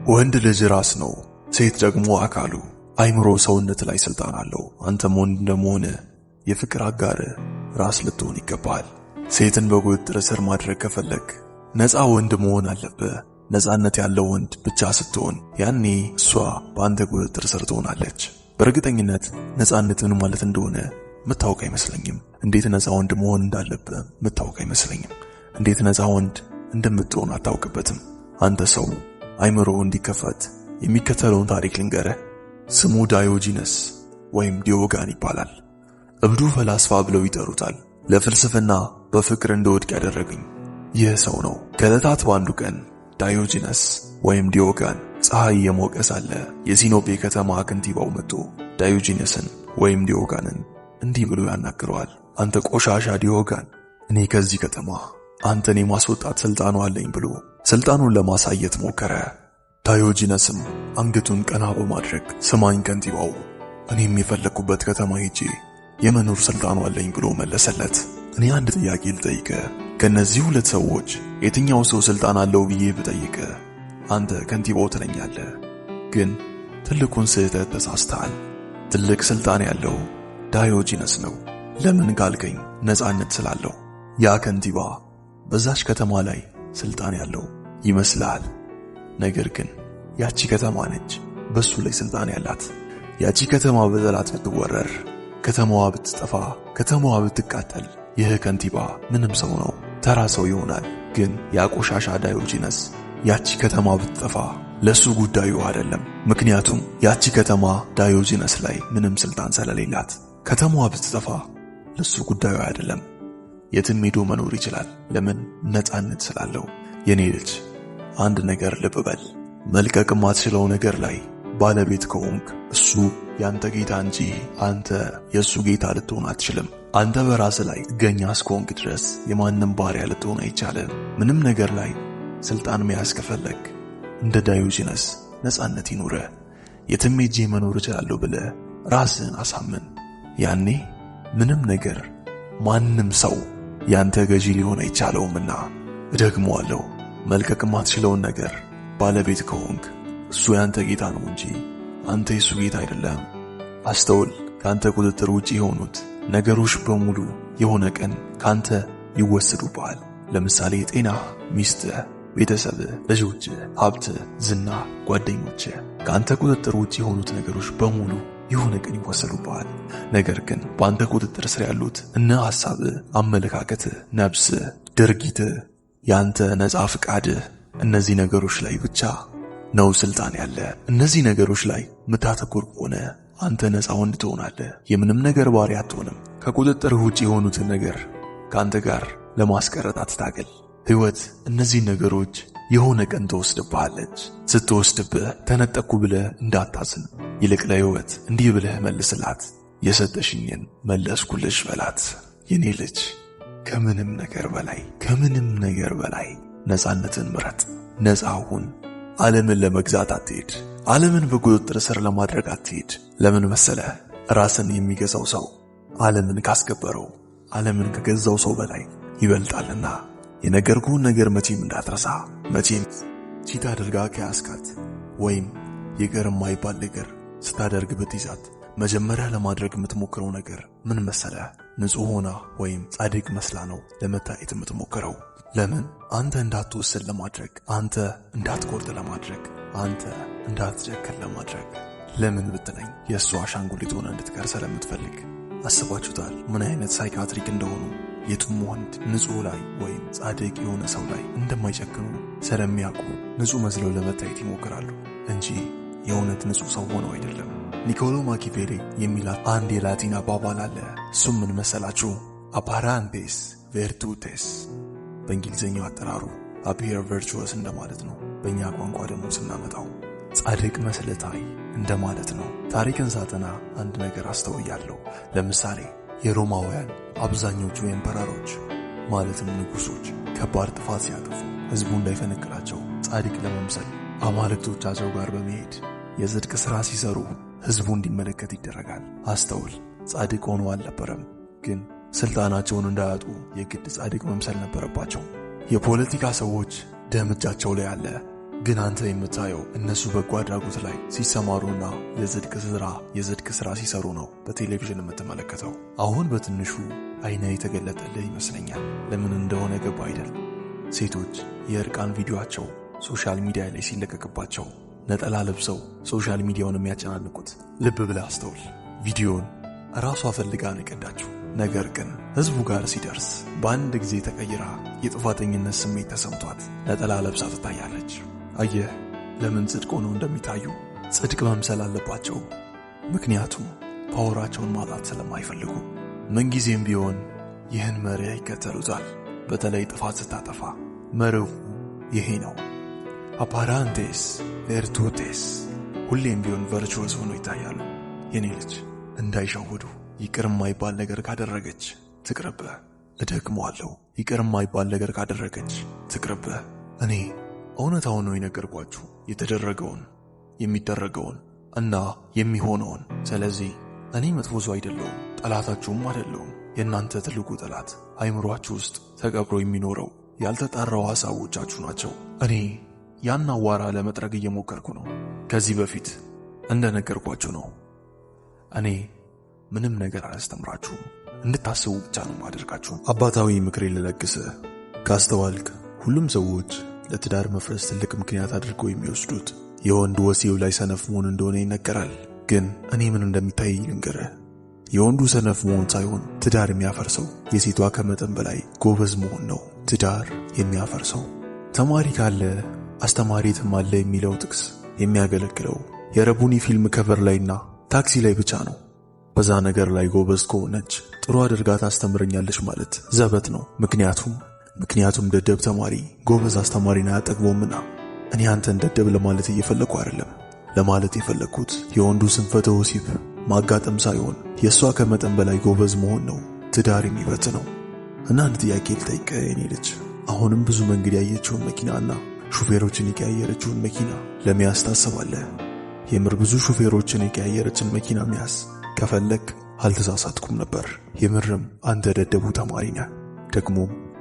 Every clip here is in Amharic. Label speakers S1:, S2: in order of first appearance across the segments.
S1: ወንድ ልጅ ራስ ነው፣ ሴት ደግሞ አካሉ። አይምሮ ሰውነት ላይ ስልጣን አለው። አንተም ወንድ እንደመሆነ የፍቅር አጋር ራስ ልትሆን ይገባል። ሴትን በቁጥጥር ስር ማድረግ ከፈለክ ነፃ ወንድ መሆን አለብህ። ነፃነት ያለው ወንድ ብቻ ስትሆን ያኔ እሷ በአንተ ቁጥጥር ስር ትሆናለች። በእርግጠኝነት ነፃነት ምን ማለት እንደሆነ ምታውቅ አይመስለኝም። እንዴት ነፃ ወንድ መሆን እንዳለብህ ምታውቅ አይመስለኝም። እንዴት ነፃ ወንድ እንደምትሆን አታውቅበትም። አንተ ሰው አይምሮ እንዲከፈት የሚከተለውን ታሪክ ልንገርህ። ስሙ ዳዮጂነስ ወይም ዲዮጋን ይባላል። እብዱ ፈላስፋ ብለው ይጠሩታል። ለፍልስፍና በፍቅር እንደወድቅ ያደረገኝ ይህ ሰው ነው። ከዕለታት በአንዱ ቀን ዳዮጂነስ ወይም ዲዮጋን ፀሐይ የሞቀ ሳለ የሲኖፔ ከተማ ከንቲባው መጥቶ ዳዮጂነስን ወይም ዲዮጋንን እንዲህ ብሎ ያናግረዋል። አንተ ቆሻሻ ዲዮጋን፣ እኔ ከዚህ ከተማ አንተን የማስወጣት ስልጣኑ አለኝ ብሎ ስልጣኑን ለማሳየት ሞከረ። ዳዮጂነስም አንገቱን ቀና በማድረግ ስማኝ ከንቲባው፣ እኔም የፈለኩበት ከተማ ሄጄ የመኖር ስልጣኑ አለኝ ብሎ መለሰለት። እኔ አንድ ጥያቄ ልጠይቀ፣ ከነዚህ ሁለት ሰዎች የትኛው ሰው ስልጣን አለው ብዬ ብጠይቀ አንተ ከንቲባው ትለኛለህ። ግን ትልቁን ስህተት ተሳስተሃል። ትልቅ ስልጣን ያለው ዳዮጂነስ ነው። ለምን ካልከኝ ነፃነት ስላለው። ያ ከንቲባ በዛች ከተማ ላይ ስልጣን ያለው ይመስላል። ነገር ግን ያቺ ከተማ ነች በሱ ላይ ስልጣን ያላት። ያቺ ከተማ በጠላት ብትወረር፣ ከተማዋ ብትጠፋ፣ ከተማዋ ብትቃጠል ይህ ከንቲባ ምንም ሰው ነው፣ ተራ ሰው ይሆናል። ግን ያ ቆሻሻ ዳዮጂነስ ያቺ ከተማ ብትጠፋ ለሱ ጉዳዩ አይደለም። ምክንያቱም ያቺ ከተማ ዳዮጂነስ ላይ ምንም ስልጣን ስለሌላት። ከተማዋ ብትጠፋ ለሱ ጉዳዩ አይደለም። የትም ሄዶ መኖር ይችላል። ለምን? ነፃነት ስላለው። የኔ ልጅ አንድ ነገር ልብ በል። መልቀቅ የማትችለው ነገር ላይ ባለቤት ከሆንክ እሱ ያንተ ጌታ እንጂ አንተ የሱ ጌታ ልትሆን አትችልም። አንተ በራስ ላይ ጥገኛ እስከሆንክ ድረስ የማንም ባሪያ ልትሆን አይቻልም። ምንም ነገር ላይ ስልጣን መያዝ ከፈለክ እንደ ዳዮጂነስ ነፃነት ይኑረ። የትም ሄጄ መኖር እችላለሁ ብለህ ራስህን አሳምን። ያኔ ምንም ነገር ማንም ሰው ያንተ ገዢ ሊሆን አይቻለውምና እደግመዋለሁ። መልቀቅ የማትችለውን ነገር ባለቤት ከሆንክ እሱ ያንተ ጌታ ነው እንጂ አንተ የሱ ጌታ አይደለም። አስተውል። ካንተ ቁጥጥር ውጪ የሆኑት ነገሮች በሙሉ የሆነ ቀን ካንተ ይወሰዱብሃል። ለምሳሌ ጤና፣ ሚስት፣ ቤተሰብ፣ ልጆች፣ ሀብት፣ ዝና፣ ጓደኞች። ካንተ ቁጥጥር ውጪ የሆኑት ነገሮች በሙሉ የሆነ ቀን ይወሰዱብሃል። ነገር ግን በአንተ ቁጥጥር ስር ያሉት እነ ሐሳብ፣ አመለካከት፣ ነፍስ፣ ድርጊት፣ ያንተ ነፃ ፍቃድ፣ እነዚህ ነገሮች ላይ ብቻ ነው ስልጣን ያለ። እነዚህ ነገሮች ላይ ምታተኩር ከሆነ አንተ ነፃ ወንድ ትሆናለህ። የምንም ነገር ባሪያ አትሆንም። ከቁጥጥር ውጪ የሆኑትን ነገር ካንተ ጋር ለማስቀረት አትታገል። ህይወት እነዚህ ነገሮች የሆነ ቀን ተወስድብሃለች። ስትወስድብህ ተነጠቅኩ ብለህ እንዳታዝን። ይልቅ ለህይወት እንዲህ ብለህ መልስላት፣ የሰጠሽኝን መለስኩልሽ በላት። የኔ ልጅ ከምንም ነገር በላይ ነፃነትን ምረጥ። ነፃ ሁን። ዓለምን ለመግዛት አትሄድ። ዓለምን በቁጥጥር ስር ለማድረግ አትሄድ። ለምን መሰለህ? ራስን የሚገዛው ሰው ዓለምን ካስከበረው፣ ዓለምን ከገዛው ሰው በላይ ይበልጣልና። የነገርኩህን ነገር መቼም እንዳትረሳ። መቼም ቺታ አድርጋ ከያስካት ወይም ይቅር የማይባል ነገር ስታደርግ ብትይዛት መጀመሪያ ለማድረግ የምትሞክረው ነገር ምን መሰለህ? ንጹህ ሆና ወይም ጻድቅ መስላ ነው ለመታየት የምትሞክረው። ለምን? አንተ እንዳትወስን ለማድረግ፣ አንተ እንዳትቆርጥ ለማድረግ፣ አንተ እንዳትጨክን ለማድረግ። ለምን ብትለኝ የእሱ አሻንጉሊት ሆነ እንድትቀር ስለምትፈልግ። አስባችሁታል ምን አይነት ሳይካትሪክ እንደሆኑ? የቱም ወንድ ንጹህ ላይ ወይም ጻድቅ የሆነ ሰው ላይ እንደማይጨክኑ ስለሚያውቁ ንጹህ መስለው ለመታየት ይሞክራሉ እንጂ የእውነት ንጹህ ሰው ሆነው አይደለም። ኒኮሎ ማኪያቬሊ የሚላት አንድ የላቲን አባባል አለ። እሱም ምን መሰላችሁ? አፓራንቴስ ቨርቱቴስ። በእንግሊዝኛው አጠራሩ አፒር ቨርቹወስ እንደማለት ነው። በእኛ ቋንቋ ደግሞ ስናመጣው ጻድቅ መስለታይ እንደማለት ነው። ታሪክን ሳጠና አንድ ነገር አስተውያለሁ። ለምሳሌ የሮማውያን አብዛኞቹ ኤምፐረሮች ማለትም ንጉሶች ከባድ ጥፋት ሲያጠፉ ህዝቡ እንዳይፈነቅላቸው ጻድቅ ለመምሰል አማልክቶቻቸው ጋር በመሄድ የጽድቅ ሥራ ሲሰሩ ህዝቡ እንዲመለከት ይደረጋል። አስተውል። ጻድቅ ሆኖ አልነበረም፣ ግን ስልጣናቸውን እንዳያጡ የግድ ጻድቅ መምሰል ነበረባቸው። የፖለቲካ ሰዎች ደም እጃቸው ላይ አለ። ግን አንተ የምታየው እነሱ በጎ አድራጎት ላይ ሲሰማሩና የጽድቅ ስራ ሲሰሩ ነው በቴሌቪዥን የምትመለከተው። አሁን በትንሹ አይነ የተገለጠልህ ይመስለኛል። ለምን እንደሆነ ገባ አይደል? ሴቶች የእርቃን ቪዲዮአቸው ሶሻል ሚዲያ ላይ ሲለቀቅባቸው ነጠላ ለብሰው ሶሻል ሚዲያውን የሚያጨናንቁት። ልብ ብለህ አስተውል። ቪዲዮውን ራሷ ፈልጋ ነው የቀዳችው። ነገር ግን ህዝቡ ጋር ሲደርስ በአንድ ጊዜ ተቀይራ የጥፋተኝነት ስሜት ተሰምቷት ነጠላ ለብሳ ትታያለች። አየህ ለምን ጽድቅ ሆነው እንደሚታዩ? ጽድቅ መምሰል አለባቸው። ምክንያቱም ፓወራቸውን ማጣት ስለማይፈልጉ። ምንጊዜም ቢሆን ይህን መርህ ይከተሉታል። በተለይ ጥፋት ስታጠፋ መርሁ ይሄ ነው። አፓራንቴስ ቨርቱቴስ። ሁሌም ቢሆን ቨርቹወስ ሆኖ ይታያሉ። የኔ ልጅ እንዳይሸውዱ። ይቅር የማይባል ነገር ካደረገች ትቅርብህ። እደግመዋለሁ፣ ይቅር የማይባል ነገር ካደረገች ትቅርብህ። እኔ እውነታውን ነው የነገርኳችሁ፣ የተደረገውን፣ የሚደረገውን እና የሚሆነውን። ስለዚህ እኔ መጥፎ ሰው አይደለሁም፣ ጠላታችሁም አይደለሁም። የእናንተ ትልቁ ጠላት አይምሯችሁ ውስጥ ተቀብሮ የሚኖረው ያልተጣራው ሐሳቦቻችሁ ናቸው። እኔ ያን አዋራ ለመጥረግ እየሞከርኩ ነው። ከዚህ በፊት እንደነገርኳችሁ ነው። እኔ ምንም ነገር አላስተምራችሁም፣ እንድታስቡ ብቻ ነው ማደርጋችሁ። አባታዊ ምክሬን ልለግስህ። ካስተዋልክ ሁሉም ሰዎች ለትዳር መፍረስ ትልቅ ምክንያት አድርገው የሚወስዱት የወንዱ ወሲብ ላይ ሰነፍ መሆን እንደሆነ ይነገራል። ግን እኔ ምን እንደሚታይ ልንገርህ። የወንዱ ሰነፍ መሆን ሳይሆን ትዳር የሚያፈርሰው የሴቷ ከመጠን በላይ ጎበዝ መሆን ነው ትዳር የሚያፈርሰው። ተማሪ ካለ አስተማሪ ትማለ የሚለው ጥቅስ የሚያገለግለው የረቡኒ ፊልም ከቨር ላይና ታክሲ ላይ ብቻ ነው። በዛ ነገር ላይ ጎበዝ ከሆነች ጥሩ አድርጋ ታስተምረኛለች ማለት ዘበት ነው። ምክንያቱም ደደብ ተማሪ ጎበዝ አስተማሪን አያጠግቦምና። እኔ አንተን ደደብ ለማለት እየፈለኩ አይደለም። ለማለት የፈለኩት የወንዱ ስንፈተ ወሲብ ማጋጠም ሳይሆን የሷ ከመጠን በላይ ጎበዝ መሆን ነው ትዳር የሚበትነው። እና አንድ ጥያቄ ልጠይቅህ የኔ ልጅ። አሁንም ብዙ መንገድ ያየችውን መኪናና ሹፌሮችን የቀያየረችውን መኪና ለመያዝ ታስባለህ? የምር ብዙ ሹፌሮችን የቀያየረችን መኪና መያዝ ከፈለክ አልተሳሳትኩም ነበር። የምርም አንተ ደደቡ ተማሪ ነህ። ደግሞ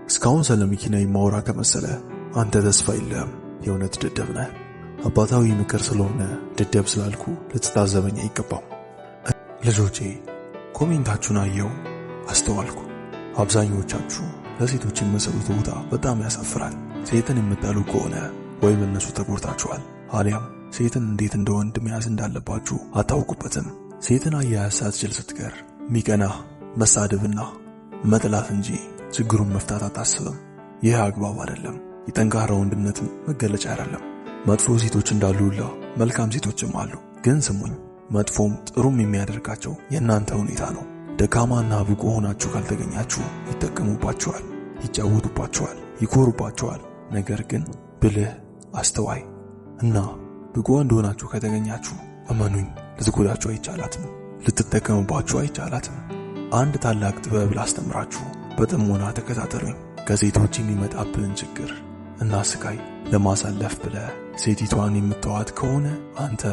S1: እስካሁን ስለ መኪና የማወራ ከመሰለ አንተ ተስፋ የለህም። የእውነት ደደብ ነህ። አባታዊ ምክር ስለሆነ ደደብ ስላልኩ ልትታዘበኝ አይገባም። ልጆቼ ኮሜንታችሁን አየው፣ አስተዋልኩ። አብዛኞቻችሁ ለሴቶች የምትሰጡት ቦታ በጣም ያሳፍራል። ሴትን የምትጠሉ ከሆነ ወይ በእነሱ ተጎድታችኋል፣ አሊያም ሴትን እንዴት እንደ ወንድ መያዝ እንዳለባችሁ አታውቁበትም። ሴትን አያያዝ ሳትችል ስትቀር ሚቀናህ መሳደብና መጥላት እንጂ ችግሩን መፍታት አታስብም። ይህ አግባብ አይደለም። የጠንካራ ወንድነት መገለጫ አይደለም። መጥፎ ሴቶች እንዳሉ ሁላ መልካም ሴቶችም አሉ። ግን ስሙኝ፣ መጥፎም ጥሩም የሚያደርጋቸው የእናንተ ሁኔታ ነው። ደካማና ብቁ ሆናችሁ ካልተገኛችሁ ይጠቀሙባችኋል፣ ይጫወቱባችኋል፣ ይኮሩባችኋል። ነገር ግን ብልህ፣ አስተዋይ እና ብቁ እንደሆናችሁ ከተገኛችሁ እመኑኝ፣ ልትጎዳችሁ አይቻላትም፣ ልትጠቀሙባችሁ አይቻላትም። አንድ ታላቅ ጥበብ ላስተምራችሁ። በጥሞና ተከታተሉኝ። ከሴቶች የሚመጣብን ችግር እና ስቃይ ለማሳለፍ ብለህ ሴቲቷን የምትተዋት ከሆነ አንተ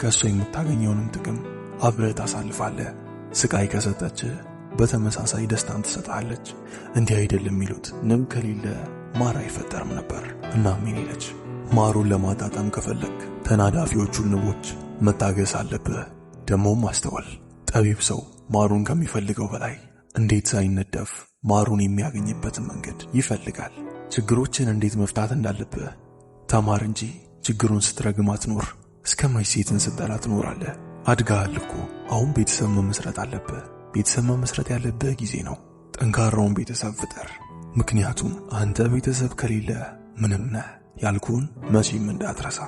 S1: ከእሷ የምታገኘውንም ጥቅም አብረህ ታሳልፋለህ። ስቃይ ከሰጠች በተመሳሳይ ደስታን ትሰጣለች። እንዲህ አይደለም የሚሉት ንብ ከሌለ ማር አይፈጠርም ነበር። እናም የኔ ልጅ ማሩን ለማጣጣም ከፈለክ ተናዳፊዎቹን ንቦች መታገስ አለብህ። ደሞም አስተዋል። ጠቢብ ሰው ማሩን ከሚፈልገው በላይ እንዴት ሳይነደፍ ማሩን የሚያገኝበትን መንገድ ይፈልጋል። ችግሮችን እንዴት መፍታት እንዳለብህ ተማር እንጂ ችግሩን ስትረግም አትኖር። እስከመቼ ሴትን ስትጠላ ትኖራለህ? አድጋሃል እኮ። አሁን ቤተሰብ መመስረት አለብህ። ቤተሰብ መመስረት ያለብህ ጊዜ ነው። ጠንካራውን ቤተሰብ ፍጠር። ምክንያቱም አንተ ቤተሰብ ከሌለ ምንም ነህ ያልኩን መቼም እንዳትረሳ።